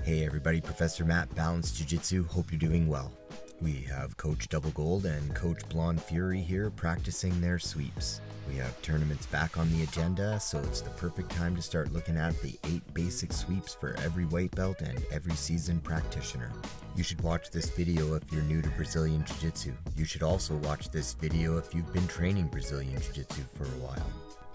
Hey everybody, Professor Matt, Balance Jiu-Jitsu, hope you're doing well. We have Coach Double Gold and Coach Blonde Fury here practicing their sweeps. We have tournaments back on the agenda, so it's the perfect time to start looking at the 8 basic sweeps for every white belt and every seasoned practitioner. You should watch this video if you're new to Brazilian Jiu-Jitsu. You should also watch this video if you've been training Brazilian Jiu-Jitsu for a while.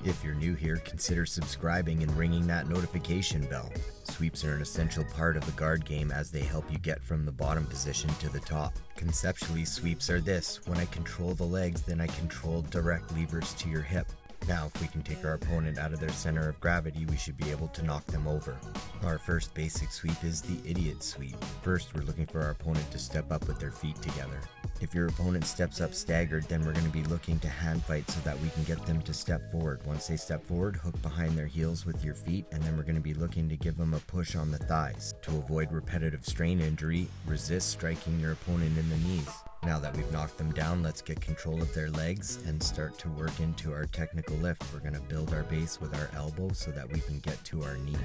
If you're new here, consider subscribing and ringing that notification bell. Sweeps are an essential part of the guard game as they help you get from the bottom position to the top. Conceptually, sweeps are this: when I control the legs, then I control direct levers to your hip. Now, if we can take our opponent out of their center of gravity, we should be able to knock them over. Our first basic sweep is the idiot sweep. First, we're looking for our opponent to step up with their feet together. If your opponent steps up staggered, then we're going to be looking to hand fight so that we can get them to step forward. Once they step forward, hook behind their heels with your feet, and then we're going to be looking to give them a push on the thighs. To avoid repetitive strain injury, resist striking your opponent in the knees. Now that we've knocked them down, let's get control of their legs and start to work into our technical lift. We're going to build our base with our elbow so that we can get to our knee.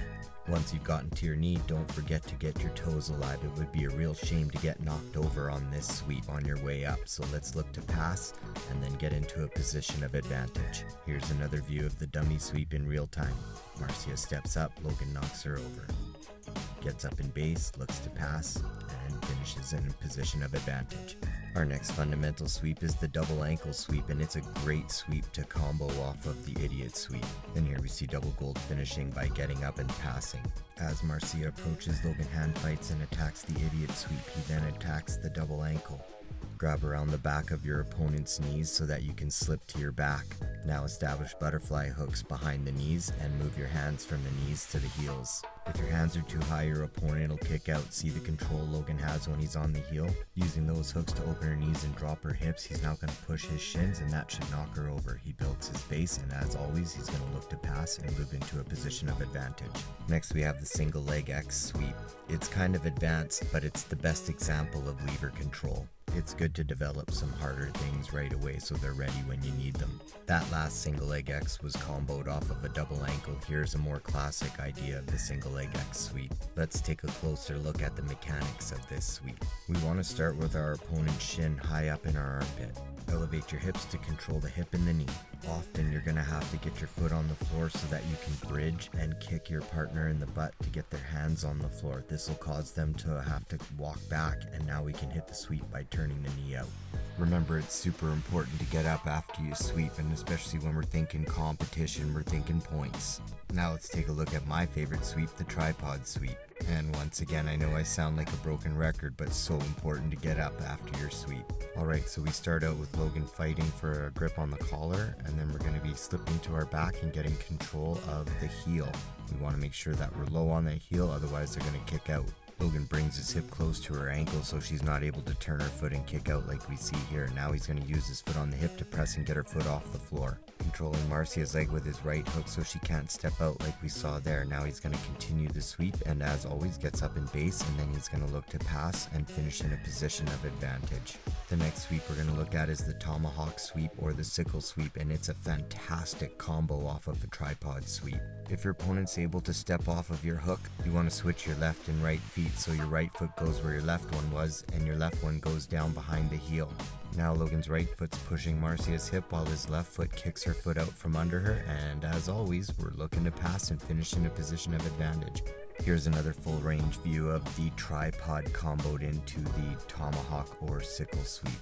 Once you've gotten to your knee, don't forget to get your toes alive. It would be a real shame to get knocked over on this sweep on your way up. So let's look to pass and then get into a position of advantage. Here's another view of the dummy sweep in real time. Marcia steps up, Logan knocks her over. Gets up in base, looks to pass, and finishes in a position of advantage. Our next fundamental sweep is the double ankle sweep, and it's a great sweep to combo off of the idiot sweep. And here we see Double Gold finishing by getting up and passing. As Marcia approaches, Logan hand fights and attacks the idiot sweep. He then attacks the double ankle. Grab around the back of your opponent's knees so that you can slip to your back. Now establish butterfly hooks behind the knees and move your hands from the knees to the heels. If your hands are too high, your opponent will kick out. See the control Logan has when he's on the heel? Using those hooks to open her knees and drop her hips, he's now going to push his shins, and that should knock her over. He builds his base, and as always, he's going to look to pass and move into a position of advantage. Next, we have the single leg X sweep. It's kind of advanced, but it's the best example of lever control. It's good to develop some harder things right away so they're ready when you need them. That last single leg X was comboed off of a double ankle. Here's a more classic idea of the single leg X sweep. Let's take a closer look at the mechanics of this sweep. We want to start with our opponent's shin high up in our armpit. Elevate your hips to control the hip and the knee. Often you're going to have to get your foot on the floor so that you can bridge and kick your partner in the butt to get their hands on the floor. This will cause them to have to walk back, and now we can hit the sweep by turning the knee out. Remember, it's super important to get up after you sweep, and especially when we're thinking competition, we're thinking points. Now let's take a look at my favorite sweep, the tripod sweep. And once again, I know I sound like a broken record, but so important to get up after your sweep. Alright, so we start out with Logan fighting for a grip on the collar, and then we're going to be slipping to our back and getting control of the heel. We want to make sure that we're low on that heel, otherwise they're going to kick out. Logan brings his hip close to her ankle so she's not able to turn her foot and kick out like we see here. Now he's going to use his foot on the hip to press and get her foot off the floor. Controlling Marcia's leg with his right hook so she can't step out like we saw there. Now he's going to continue the sweep, and as always gets up in base, and then he's going to look to pass and finish in a position of advantage. The next sweep we're going to look at is the Tomahawk Sweep or the sickle sweep, and it's a fantastic combo off of a tripod sweep. If your opponent's able to step off of your hook, you want to switch your left and right feet so your right foot goes where your left one was and your left one goes down behind the heel. Now Logan's right foot's pushing Marcia's hip while his left foot kicks her foot out from under her, and as always, we're looking to pass and finish in a position of advantage. Here's another full range view of the tripod comboed into the tomahawk or sickle sweep.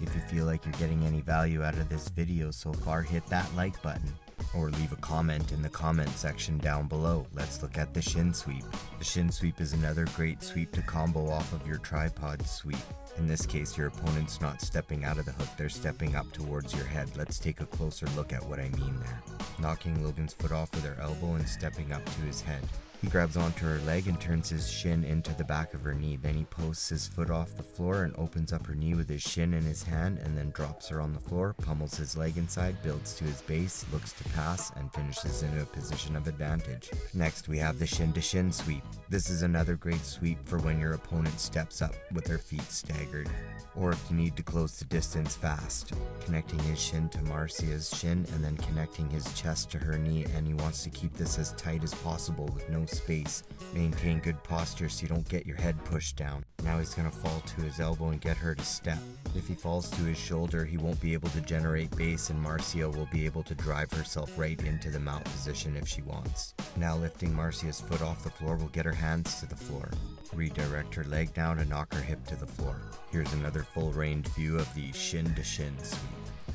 If you feel like you're getting any value out of this video so far, hit that like button. Or leave a comment in the comment section down below. Let's look at the Shin Sweep. The Shin Sweep is another great sweep to combo off of your tripod sweep. In this case, your opponent's not stepping out of the hook, they're stepping up towards your head. Let's take a closer look at what I mean there. Knocking Logan's foot off with her elbow and stepping up to his head. He grabs onto her leg and turns his shin into the back of her knee. Then he posts his foot off the floor and opens up her knee with his shin in his hand, and then drops her on the floor, pummels his leg inside, builds to his base, looks to pass, and finishes in a position of advantage. Next, we have the shin to shin sweep. This is another great sweep for when your opponent steps up with their feet staggered, or if you need to close the distance fast. Connecting his shin to Marcia's shin and then connecting his chest to her knee, and he wants to keep this as tight as possible with no space. Maintain good posture so you don't get your head pushed down. Now he's going to fall to his elbow and get her to step. If he falls to his shoulder, he won't be able to generate base, and Marcia will be able to drive herself right into the mount position if she wants. Now lifting Marcia's foot off the floor will get her hands to the floor. Redirect her leg down and knock her hip to the floor. Here's another full range view of the shin to shin sweep.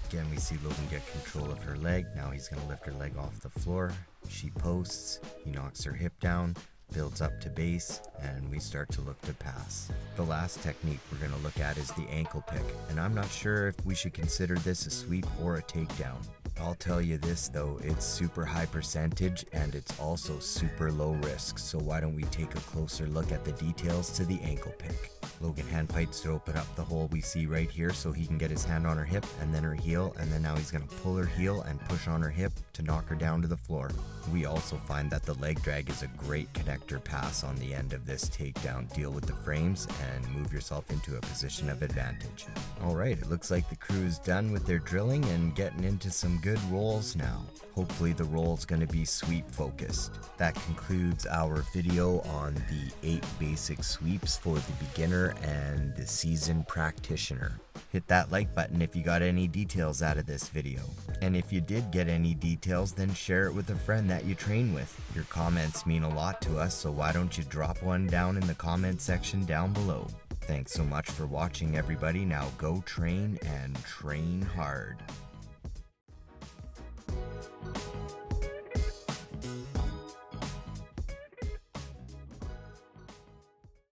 Again, we see Logan get control of her leg. Now he's going to lift her leg off the floor. She posts, he knocks her hip down, builds up to base, and we start to look to pass. The last technique we're going to look at is the ankle pick, and I'm not sure if we should consider this a sweep or a takedown. I'll tell you this though, it's super high percentage and it's also super low risk, so why don't we take a closer look at the details to the ankle pick. Logan hand fights to open up the hole we see right here so he can get his hand on her hip and then her heel, and then now he's going to pull her heel and push on her hip to knock her down to the floor. We also find that the leg drag is a great connector pass on the end of this takedown. Deal with the frames and move yourself into a position of advantage. Alright, it looks like the crew is done with their drilling and getting into some good rolls now. Hopefully the roll's going to be sweep focused. That concludes our video on the 8 basic sweeps for the beginner and the seasoned practitioner. Hit that like button if you got any details out of this video. And if you did get any details, then share it with a friend that you train with. Your comments mean a lot to us, so why don't you drop one down in the comment section down below. Thanks so much for watching, everybody. Now go train and train hard.